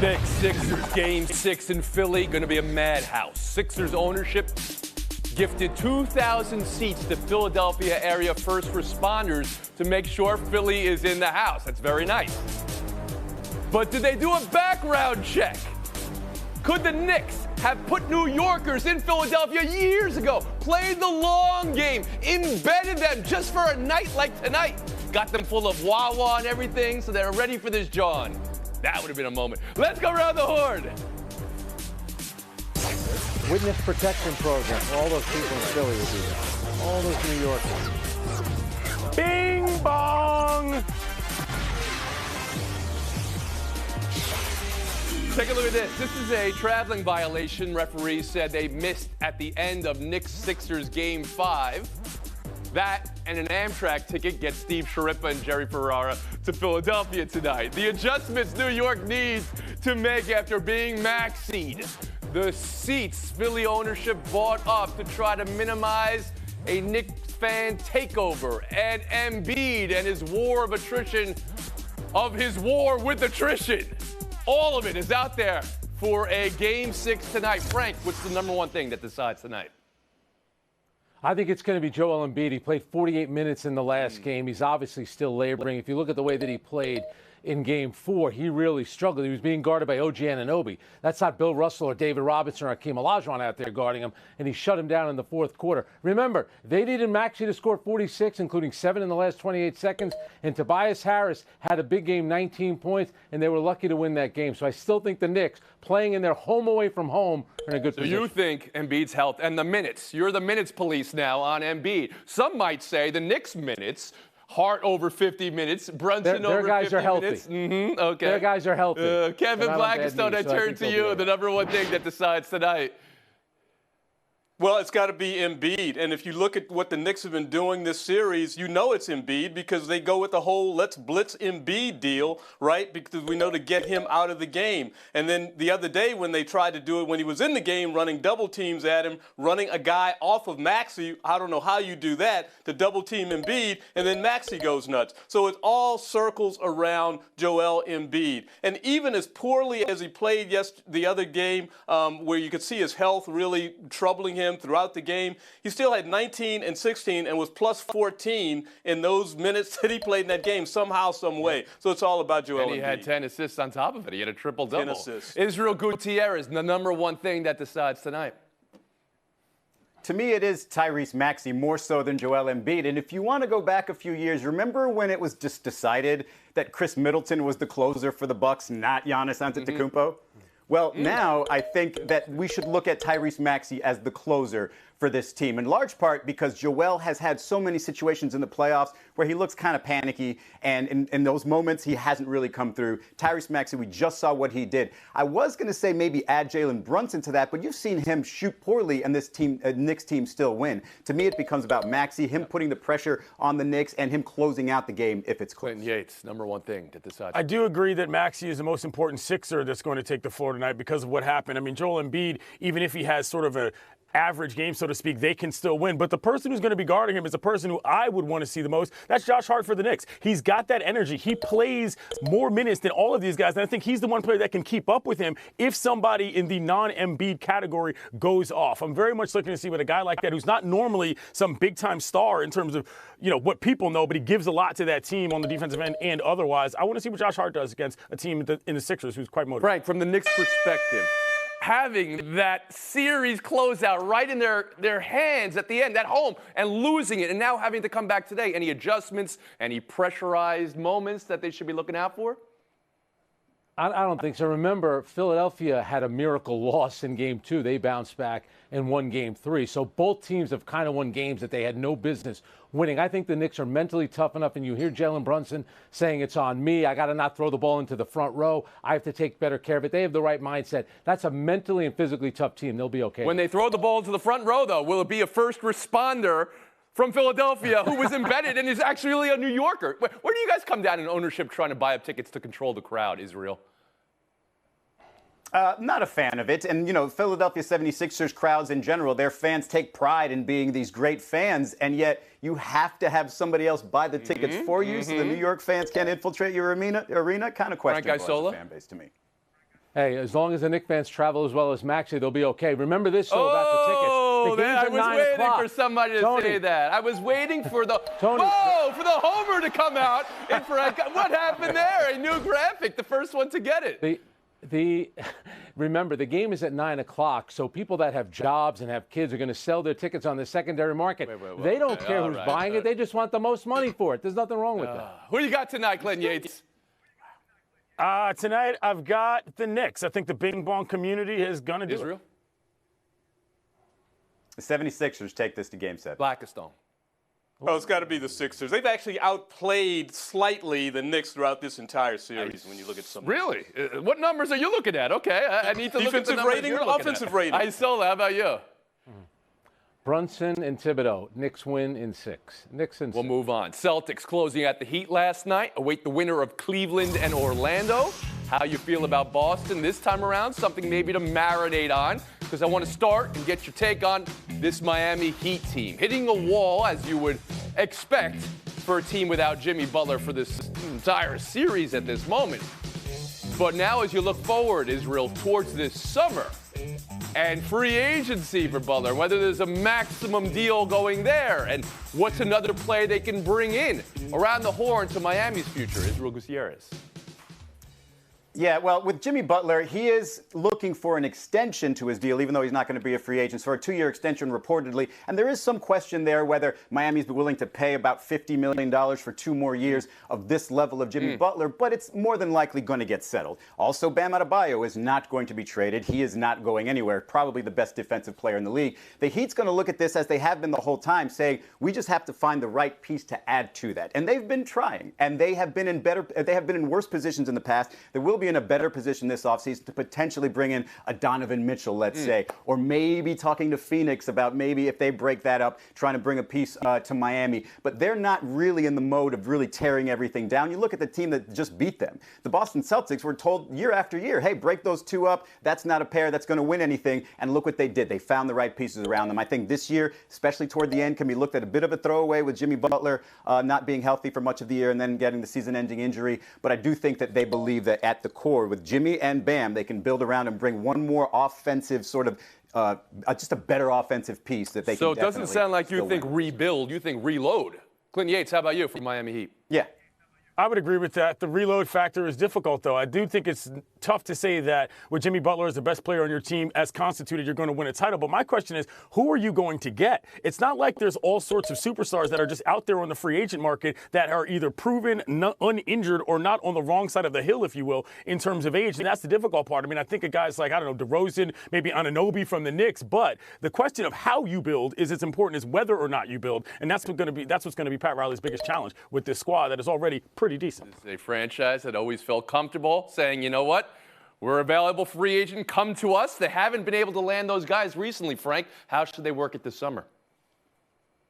Knicks, Sixers, Game 6 in Philly, going to be a madhouse. Sixers ownership gifted 2,000 seats to Philadelphia area first responders to make sure Philly is in the house. That's very nice. But did they do a background check? Could the Knicks have put New Yorkers in Philadelphia years ago, played the long game, embedded them just for a night like tonight, got them full of Wawa and everything so they're ready for this John? That would have been a moment. Let's go around the horn. Witness protection program for all those people in Philly will be there. All those New Yorkers. Bing bong. Take a look at this. This is a traveling violation. Referees said they missed at the end of Knicks-Sixers Game 5. That and an Amtrak ticket gets Steve Sharippa and Jerry Ferrara to Philadelphia tonight. The adjustments New York needs to make after being maxied. The seats Philly ownership bought up to try to minimize a Knicks fan takeover. And Embiid and his war of attrition of his war with attrition. All of it is out there for a Game 6 tonight. Frank, what's the number one thing that decides tonight? I think it's going to be Joel Embiid. He played 48 minutes in the last game. He's obviously still laboring. If you look at the way that he played in Game 4, he really struggled. He was being guarded by OG Anunoby. That's not Bill Russell or David Robinson or Hakeem Olajuwon out there guarding him, and he shut him down in the fourth quarter. Remember, they needed Maxey to score 46, including 7 in the last 28 seconds, and Tobias Harris had a big game, 19 points, and they were lucky to win that game. So I still think the Knicks, playing in their home away from home, are in a good position. So you think Embiid's health and the minutes, you're the minutes police now on Embiid. Some might say the Knicks minutes, Hart over 50 minutes, Brunson over 50 minutes. Their guys are healthy. Mm-hmm, okay. Their guys are healthy. Kevin Blackistone, I turn to you, the number one thing that decides tonight. Well, it's got to be Embiid. And if you look at what the Knicks have been doing this series, you know it's Embiid because they go with the whole let's blitz Embiid deal, right? Because we know to get him out of the game. And then the other day when they tried to do it when he was in the game, running double teams at him, running a guy off of Maxey, I don't know how you do that, to double team Embiid, and then Maxey goes nuts. So it all circles around Joel Embiid. And even as poorly as he played the other game, where you could see his health really troubling him throughout the game, he still had 19 and 16 and was plus 14 in those minutes that he played in that game somehow, some way. So it's all about Joel Embiid. And he had 10 assists on top of it. He had a triple-double. 10 assists. Israel Gutierrez, the number one thing that decides tonight. To me, it is Tyrese Maxey more so than Joel Embiid. And if you want to go back a few years, remember when it was just decided that Chris Middleton was the closer for the Bucks, not Giannis Antetokounmpo? Mm-hmm. Well, now I think that we should look at Tyrese Maxey as the closer for this team, in large part because Joel has had so many situations in the playoffs where he looks kind of panicky, and in those moments he hasn't really come through. Tyrese Maxey, we just saw what he did. I was going to say maybe add Jalen Brunson to that, but you've seen him shoot poorly and this team, Knicks team, still win. To me, it becomes about Maxey, him putting the pressure on the Knicks, and him closing out the game if it's close. Clinton Yates, number one thing to decide. I do agree that Maxey is the most important Sixer that's going to take the floor tonight because of what happened. I mean, Joel Embiid, even if he has sort of a average game, so to speak, they can still win. But the person who's going to be guarding him is the person who I would want to see the most. That's Josh Hart for the Knicks. He's got that energy. He plays more minutes than all of these guys, and I think he's the one player that can keep up with him if somebody in the non-Embiid category goes off. I'm very much looking to see what a guy like that, who's not normally some big-time star in terms of, you know, what people know, but he gives a lot to that team on the defensive end and otherwise. I want to see what Josh Hart does against a team in the Sixers who's quite motivated. Frank, from the Knicks' perspective, having that series closeout right in their hands at the end, at home, and losing it, and now having to come back today. Any adjustments, any pressurized moments that they should be looking out for? I don't think so. Remember, Philadelphia had a miracle loss in Game 2. They bounced back and won Game 3. So both teams have kind of won games that they had no business winning. I think the Knicks are mentally tough enough, and you hear Jalen Brunson saying it's on me. I got to not throw the ball into the front row. I have to take better care of it. They have the right mindset. That's a mentally and physically tough team. They'll be okay. When they throw the ball into the front row, though, will it be a first responder from Philadelphia who was embedded and is actually a New Yorker? Where do you guys come down in ownership trying to buy up tickets to control the crowd, Israel? Not a fan of it. And, you know, Philadelphia 76ers crowds in general, their fans take pride in being these great fans, and yet you have to have somebody else buy the tickets for you so the New York fans can't infiltrate your arena. Kind of questionable as a fan base to me. Hey, as long as the Knicks fans travel as well as Maxey, they'll be okay. Remember this, though, about the tickets. Oh, The game's I at was 9 waiting o'clock. for somebody to Tony. say that. I was waiting for the Tony. for the homer to come out. And for what happened there? A new graphic, the first one to get it. Remember, the game is at 9 o'clock, so people that have jobs and have kids are going to sell their tickets on the secondary market. Wait, they don't okay, care all who's right, buying all it. They just want the most money for it. There's nothing wrong with that. Who do you got tonight, Clinton Yates? Tonight, I've got the Knicks. I think the Bing Bong community is going to do Israel? The 76ers take this to Game 7. Blackistone. Oh, it's got to be the Sixers. They've actually outplayed slightly the Knicks throughout this entire series when you look at some. Really? What numbers are you looking at? Okay, I need to look at the Defensive numbers rating you're or looking offensive at. rating? I saw that. How about you? Brunson and Thibodeau. Knicks win in 6. Knicks in 6. We'll move on. Celtics closing out the Heat last night. Await the winner of Cleveland and Orlando. How you feel about Boston this time around? Something maybe to marinate on, because I want to start and get your take on this Miami Heat team. Hitting a wall, as you would expect for a team without Jimmy Butler for this entire series at this moment. But now as you look forward, Israel, towards this summer, and free agency for Butler, whether there's a maximum deal going there, and what's another play they can bring in around the horn to Miami's future. Israel Gutierrez. Yeah, well, with Jimmy Butler, he is looking for an extension to his deal, even though he's not going to be a free agent, for a 2-year extension reportedly. And there is some question there whether Miami's willing to pay about $50 million for 2 more years of this level of Jimmy Butler, but it's more than likely going to get settled. Also, Bam Adebayo is not going to be traded. He is not going anywhere, probably the best defensive player in the league. The Heat's going to look at this, as they have been the whole time, saying, we just have to find the right piece to add to that. And they've been trying, and they have been in worse positions in the past. There will be in a better position this offseason to potentially bring in a Donovan Mitchell, let's say, or maybe talking to Phoenix about maybe if they break that up, trying to bring a piece to Miami. But they're not really in the mode of really tearing everything down. You look at the team that just beat them. The Boston Celtics were told year after year, hey, break those 2 up. That's not a pair that's going to win anything. And look what they did. They found the right pieces around them. I think this year, especially toward the end, can be looked at a bit of a throwaway with Jimmy Butler not being healthy for much of the year and then getting the season-ending injury. But I do think that they believe that at the core, with Jimmy and Bam, they can build around and bring one more offensive sort of just a better offensive piece that they So can it doesn't sound like you think win. rebuild, you think reload. Clinton Yates, how about you for Miami Heat? Yeah. I would agree with that. The reload factor is difficult, though. I do think it's tough to say that with Jimmy Butler as the best player on your team as constituted, you're going to win a title. But my question is, who are you going to get? It's not like there's all sorts of superstars that are just out there on the free agent market that are either proven uninjured or not on the wrong side of the hill, if you will, in terms of age. And that's the difficult part. I mean, I think of guys like, I don't know, DeRozan, maybe Anunoby from the Knicks. But the question of how you build is as important as whether or not you build. And that's what's going to be Pat Riley's biggest challenge with this squad that is already pretty decent. It's a franchise that always felt comfortable saying, you know what, we're available free agent, come to us. They haven't been able to land those guys recently, Frank. How should they work it this summer?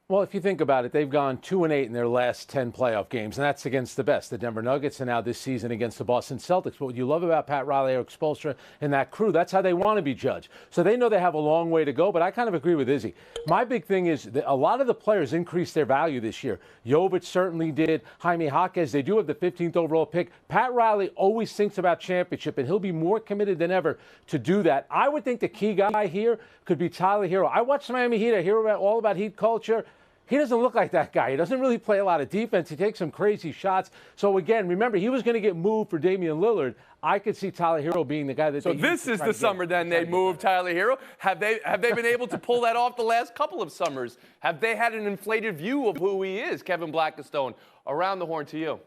Well, if you think about it, they've gone 2-8 in their last 10 playoff games, and that's against the best, the Denver Nuggets, and now this season against the Boston Celtics. But what you love about Pat Riley, Eric Spoelstra, and that crew, that's how they want to be judged. So they know they have a long way to go, but I kind of agree with Izzy. My big thing is that a lot of the players increased their value this year. Jovic certainly did. Jaime Jaquez, they do have the 15th overall pick. Pat Riley always thinks about championship, and he'll be more committed than ever to do that. I would think the key guy here could be Tyler Hero. I watch Miami Heat. I hear all about Heat culture. He doesn't look like that guy. He doesn't really play a lot of defense. He takes some crazy shots. So, again, remember, he was going to get moved for Damian Lillard. I could see Tyler Hero being the guy that So this is the summer then they moved Tyler Hero. Have they been able to pull that off the last couple of summers? Have they had an inflated view of who he is, Kevin Blackistone? Around the horn to you.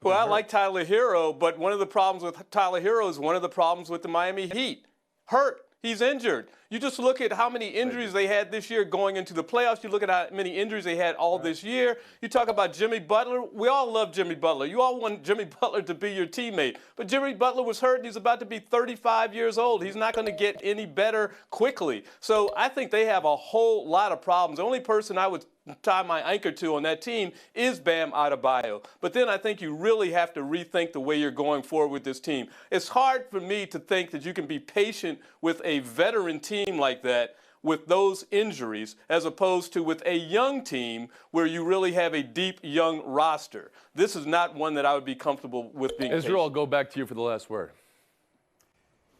Well, I like Tyler Hero, but one of the problems with Tyler Hero is one of the problems with the Miami Heat. Hurt. He's injured. You just look at how many injuries they had this year going into the playoffs. You look at how many injuries they had all this year. You talk about Jimmy Butler. We all love Jimmy Butler. You all want Jimmy Butler to be your teammate. But Jimmy Butler was hurt. He's about to be 35 years old. He's not going to get any better quickly. So I think they have a whole lot of problems. The only person I would tie my anchor to on that team is Bam Adebayo. But then I think you really have to rethink the way you're going forward with this team. It's hard for me to think that you can be patient with a veteran team like that with those injuries as opposed to with a young team where you really have a deep young roster. This is not one that I would be comfortable with being Israel, I'll patient. go back to you for the last word.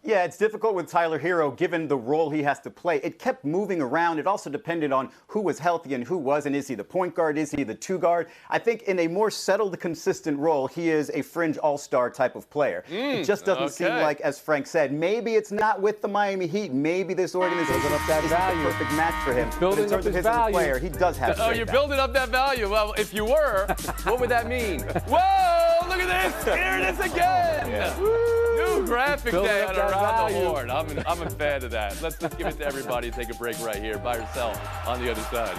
Yeah, it's difficult with Tyler Hero given the role he has to play. It kept moving around. It also depended on who was healthy and who wasn't. Is he the point guard? Is he the two guard? I think in a more settled, consistent role, he is a fringe all-star type of player. It just doesn't seem like, as Frank said, maybe it's not with the Miami Heat. Maybe this organization isn't the perfect match for him. But in terms of his as a player, he does have Oh, you're building up that value. Well, if you were, what would that mean? Whoa, look at this. Here it is again. Yeah. New graphic day on Around the Horn. I'm a fan of that. Let's just give it to everybody and take a break right here by yourself on the other side.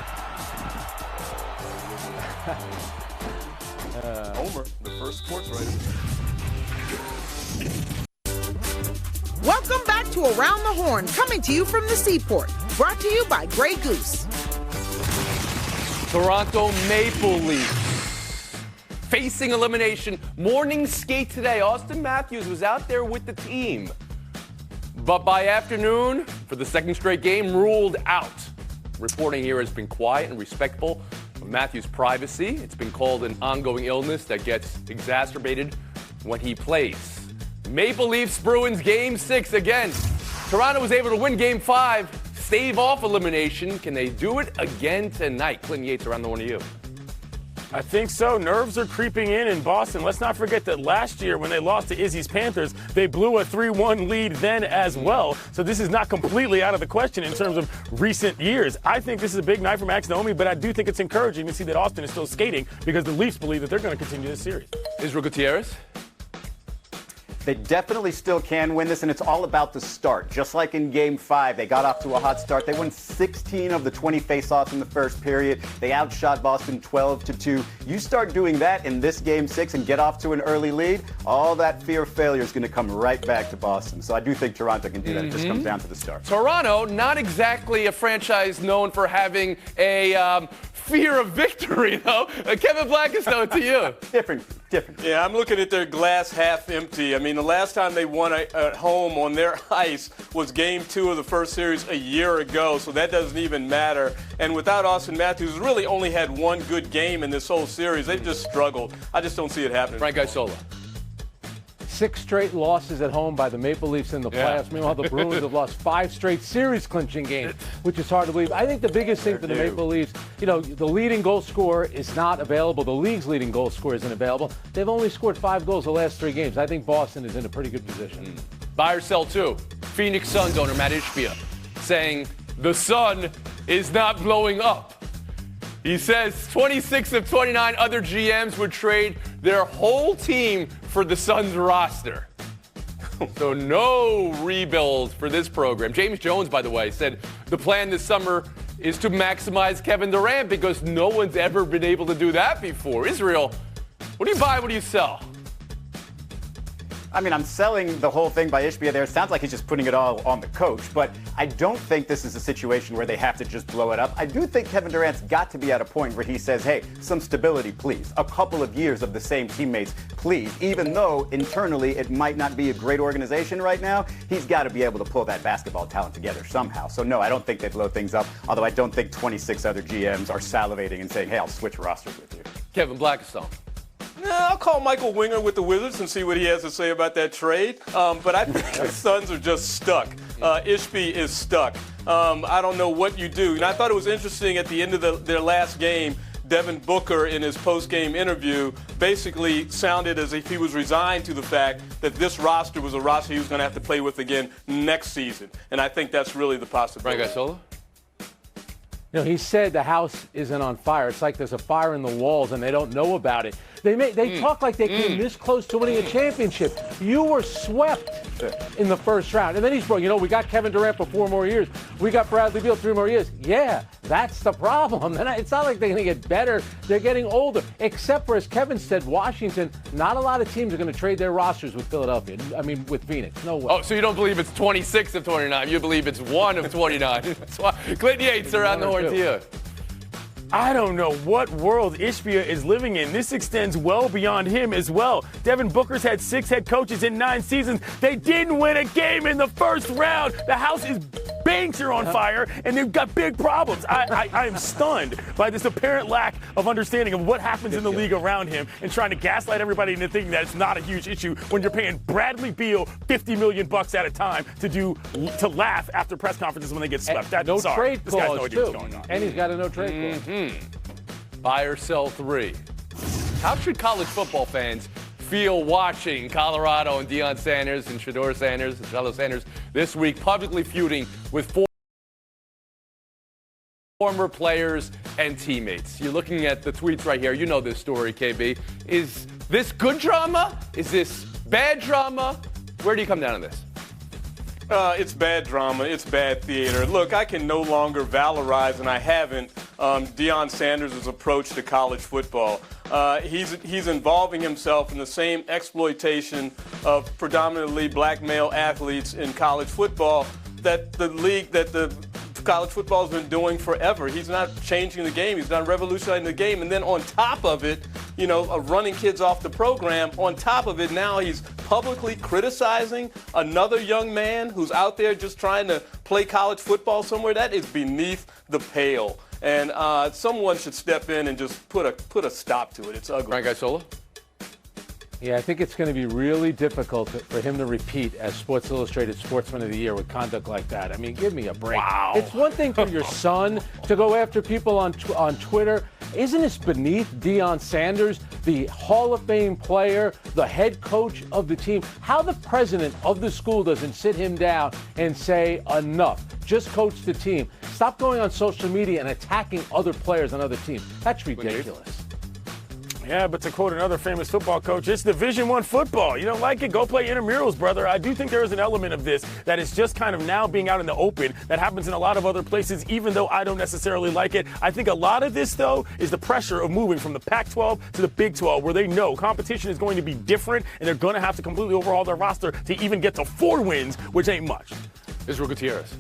Homer, the first sports writer. Welcome back to Around the Horn, coming to you from the Seaport. Brought to you by Grey Goose. Toronto Maple Leafs facing elimination. Morning skate today. Austin Matthews was out there with the team. But by afternoon, for the second straight game, ruled out. Reporting here has been quiet and respectful of Matthews' privacy. It's been called an ongoing illness that gets exacerbated when he plays. Maple Leafs Bruins Game 6 again. Toronto was able to win Game 5, stave off elimination. Can they do it again tonight? Clinton Yates, Around the Horn to you. I think so. Nerves are creeping in Boston. Let's not forget that last year when they lost to Izzy's Panthers, they blew a 3-1 lead then as well. So this is not completely out of the question in terms of recent years. I think this is a big night for Max Domi, but I do think it's encouraging to see that Austin is still skating because the Leafs believe that they're going to continue this series. Israel Gutierrez. They definitely still can win this, and it's all about the start. Just like in Game 5, they got off to a hot start. They won 16 of the 20 faceoffs in the first period. They outshot Boston 12-2. You start doing that in this Game 6 and get off to an early lead, all that fear of failure is going to come right back to Boston. So I do think Toronto can do that. It just comes down to the start. Toronto, not exactly a franchise known for having a fear of victory, though. Kevin Blackistone, to you. Different. Yeah, I'm looking at their glass half empty. I mean, the last time they won at home on their ice was Game 2 of the first series a year ago, so that doesn't even matter. And without Austin Matthews, really only had one good game in this whole series. They've just struggled. I just don't see it happening. Frank Isola. 6 straight losses at home by the Maple Leafs in the playoffs. Meanwhile, the Bruins have lost 5 straight series-clinching games, which is hard to believe. I think the biggest thing for the Maple Leafs, the leading goal scorer is not available. The league's leading goal scorer isn't available. They've only scored 5 goals the last 3 games. I think Boston is in a pretty good position. Buy or sell, too. Phoenix Suns owner Matt Ishbia saying the sun is not blowing up. He says 26 of 29 other GMs would trade their whole team for the Suns roster. So no rebuild for this program. James Jones, by the way, said the plan this summer is to maximize Kevin Durant because no one's ever been able to do that before. Israel, what do you buy? What do you sell? I mean, I'm selling the whole thing by Ishbia there. It sounds like he's just putting it all on the coach, but I don't think this is a situation where they have to just blow it up. I do think Kevin Durant's got to be at a point where he says, hey, some stability, please. A couple of years of the same teammates, please. Even though internally it might not be a great organization right now, he's got to be able to pull that basketball talent together somehow. So no, I don't think they blow things up, although I don't think 26 other GMs are salivating and saying, hey, I'll switch rosters with you. Kevin Blackistone. I'll call Michael Winger with the Wizards and see what he has to say about that trade. But I think the Suns are just stuck. Ishbia is stuck. I don't know what you do. And I thought it was interesting at the end of their last game, Devin Booker in his post-game interview basically sounded as if he was resigned to the fact that this roster was a roster he was going to have to play with again next season. And I think that's really the possibility. Frank Isola? He said the house isn't on fire. It's like there's a fire in the walls and they don't know about it. They talk like they came this close to winning a championship. You were swept in the first round. And then he's brought, we got Kevin Durant for 4 more years. We got Bradley Beal 3 more years. Yeah, that's the problem. And it's not like they're going to get better. They're getting older. Except for, as Kevin said, Washington, not a lot of teams are going to trade their rosters with Philadelphia. With Phoenix. No way. Oh, so you don't believe it's 26 of 29. You believe it's 1 of 29. That's why. Clinton Yates, Around the Horn to you. I don't know what world Ishbia is living in. This extends well beyond him as well. Devin Booker's had 6 head coaches in 9 seasons. They didn't win a game in the first round. The house is banks are on fire, and they've got big problems. I am stunned by this apparent lack of understanding of what happens in the league around him and trying to gaslight everybody into thinking that it's not a huge issue when you're paying Bradley Beal $50 million at a time to laugh after press conferences when they get swept. No trade this guy's clause, no idea too. what's going on. And he's got a no trade clause. Buy or sell 3. How should college football fans feel watching Colorado and Deion Sanders and Shedeur Sanders and Charlotte Sanders this week publicly feuding with former players and teammates? You're looking at the tweets right here. You know this story, KB. Is this good drama? Is this bad drama? Where do you come down on this? It's bad drama. It's bad theater. Look, I can no longer valorize, and I haven't, Deion Sanders' approach to college football. He's involving himself in the same exploitation of predominantly black male athletes in college football that the college football has been doing forever. He's not changing the game. He's not revolutionizing the game. And then on top of it, running kids off the program. On top of it, now he's publicly criticizing another young man who's out there just trying to play college football somewhere. That is beneath the pale. And someone should step in and just put a stop to it. It's ugly. Frank Isola? Yeah, I think it's going to be really difficult for him to repeat as Sports Illustrated Sportsman of the Year with conduct like that. I mean, give me a break. Wow. It's one thing for your son to go after people on Twitter. Isn't this beneath Deion Sanders, the Hall of Fame player, the head coach of the team? How the president of the school doesn't sit him down and say, enough, just coach the team. Stop going on social media and attacking other players on other teams. That's ridiculous. Yeah, but to quote another famous football coach, it's Division I football. You don't like it? Go play intramurals, brother. I do think there is an element of this that is just kind of now being out in the open that happens in a lot of other places, even though I don't necessarily like it. I think a lot of this, though, is the pressure of moving from the Pac-12 to the Big 12, where they know competition is going to be different, and they're going to have to completely overhaul their roster to even get to 4 wins, which ain't much. Israel Gutierrez.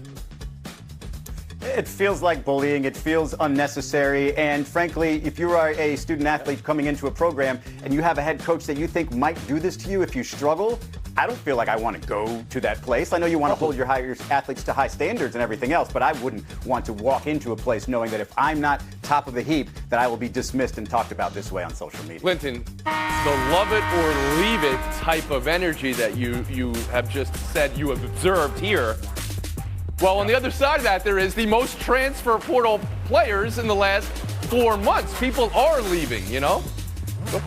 It feels like bullying. It feels unnecessary. And frankly, if you are a student athlete coming into a program and you have a head coach that you think might do this to you if you struggle, I don't feel like I want to go to that place. I know you want to hold your athletes to high standards and everything else, but I wouldn't want to walk into a place knowing that if I'm not top of the heap, that I will be dismissed and talked about this way on social media. Clinton, the love it or leave it type of energy that you have just said you have observed here. Well, on the other side of that, there is the most transfer portal players in the last 4 months. People are leaving,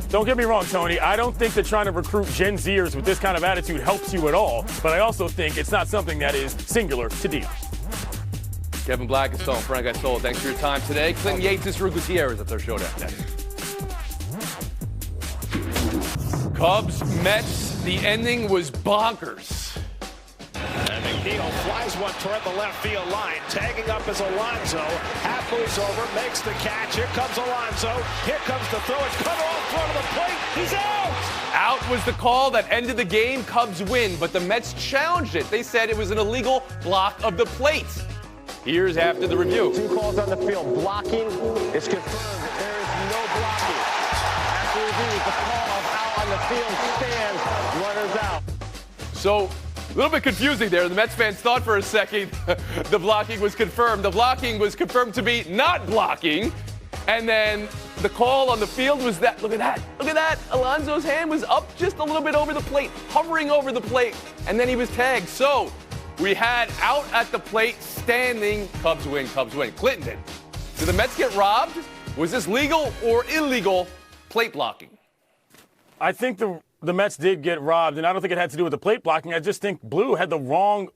Don't get me wrong, Tony. I don't think that trying to recruit Gen Zers with this kind of attitude helps you at all. But I also think it's not something that is singular to Deion. Kevin Blackistone, Frank Isola, thanks for your time today. Clinton Yates, Israel Gutierrez at their showdown next. Cubs, Mets, the ending was bonkers. And McNeil flies one toward the left field line. Tagging up is Alonso. Half moves over, makes the catch. Here comes Alonso. Here comes the throw. It's cut off front of the plate. He's out! Out was the call that ended the game. Cubs win, but the Mets challenged it. They said it was an illegal block of the plate. Here's after the review. 2 calls on the field. Blocking is confirmed that there is no blocking. After review, the call of out on the field stands. Runners out. So, a little bit confusing there. The Mets fans thought for a second the blocking was confirmed. The blocking was confirmed to be not blocking. And then the call on the field was that, look at that. Alonso's hand was up just a little bit over the plate, hovering over the plate, and then he was tagged. So we had out at the plate, standing, Cubs win. Clinton, did the Mets get robbed? Was this legal or illegal plate blocking? I think the Mets did get robbed, and I don't think it had to do with the plate blocking. I just think Blue had the wrong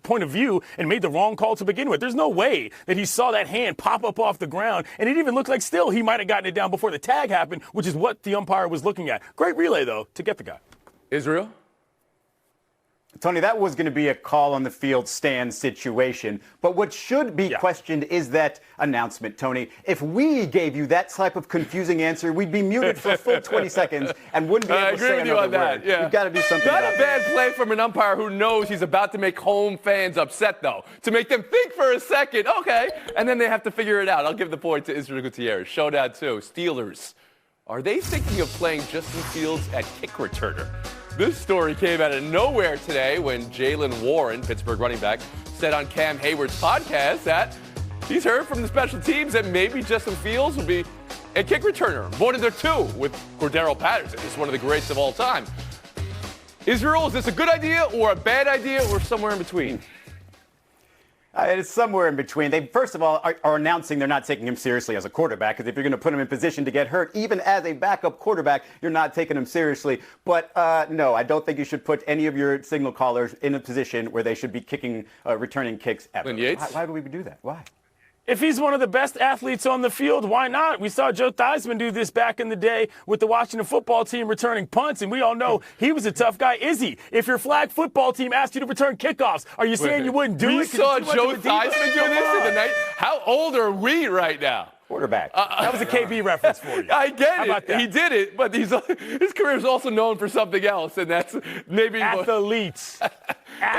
point of view and made the wrong call to begin with. There's no way that he saw that hand pop up off the ground, and it even looked like still he might have gotten it down before the tag happened, which is what the umpire was looking at. Great relay, though, to get the guy. Israel? Tony, that was going to be a call on the field stand situation. But what should be questioned is that announcement, Tony. If we gave you that type of confusing answer, we'd be muted for a full 20 seconds and wouldn't be able to say another word. Yeah. You've got to do something Not about a bad play from an umpire who knows he's about to make home fans upset, though. To make them think for a second, okay, and then they have to figure it out. I'll give the point to Israel Gutierrez. Showdown 2, Steelers. Are they thinking of playing Justin Fields at kick returner? This story came out of nowhere today when Jaylen Warren, Pittsburgh running back, said said on Cam Hayward's podcast that he's heard from the special teams that maybe Justin Fields will be a kick returner. One of their two with Cordero Patterson. He's one of the greats of all time. Israel, is this a good idea or a bad idea or somewhere in between? It's somewhere in between. They, first of all, are announcing they're not taking him seriously as a quarterback, because if you're going to put him in position to get hurt, even as a backup quarterback, you're not taking him seriously. But no, I don't think you should put any of your signal callers in a position where they should be returning kicks ever. Lynn Yates? Why do we do that? Why? If he's one of the best athletes on the field, why not? We saw Joe Theismann do this back in the day with the Washington football team returning punts, and we all know he was a tough guy. Is he? If your flag football team asked you to return kickoffs, are you saying you wouldn't do it? We saw Joe Theismann do this in the night. How old are we right now? Quarterback. That was a KB reference for you. I get How about it. that? He did it, but his career is also known for something else, and that's maybe Athletes.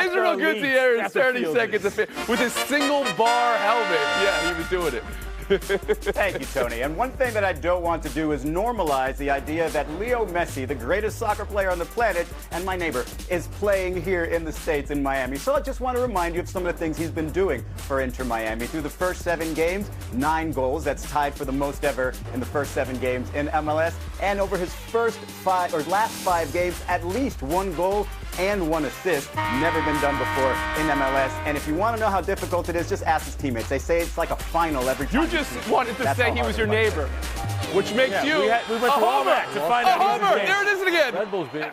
Israel Gutierrez, 30 seconds with his single bar helmet. Yeah, he was doing it. Thank you, Tony. And one thing that I don't want to do is normalize the idea that Leo Messi, the greatest soccer player on the planet, and my neighbor, is playing here in the States in Miami. So I just want to remind you of some of the things he's been doing for Inter Miami. Through the first 7 games, 9 goals. That's tied for the most ever in the first 7 games in MLS. And over his last 5 games, at least 1 goal and 1 assist. Never been done before in MLS. And if you want to know how difficult it is, just ask his teammates. They say it's like a final every time. You just wanted to say he was your neighbor, which makes you we went through all that to find out he was a homer. his There it is again. Red Bull's being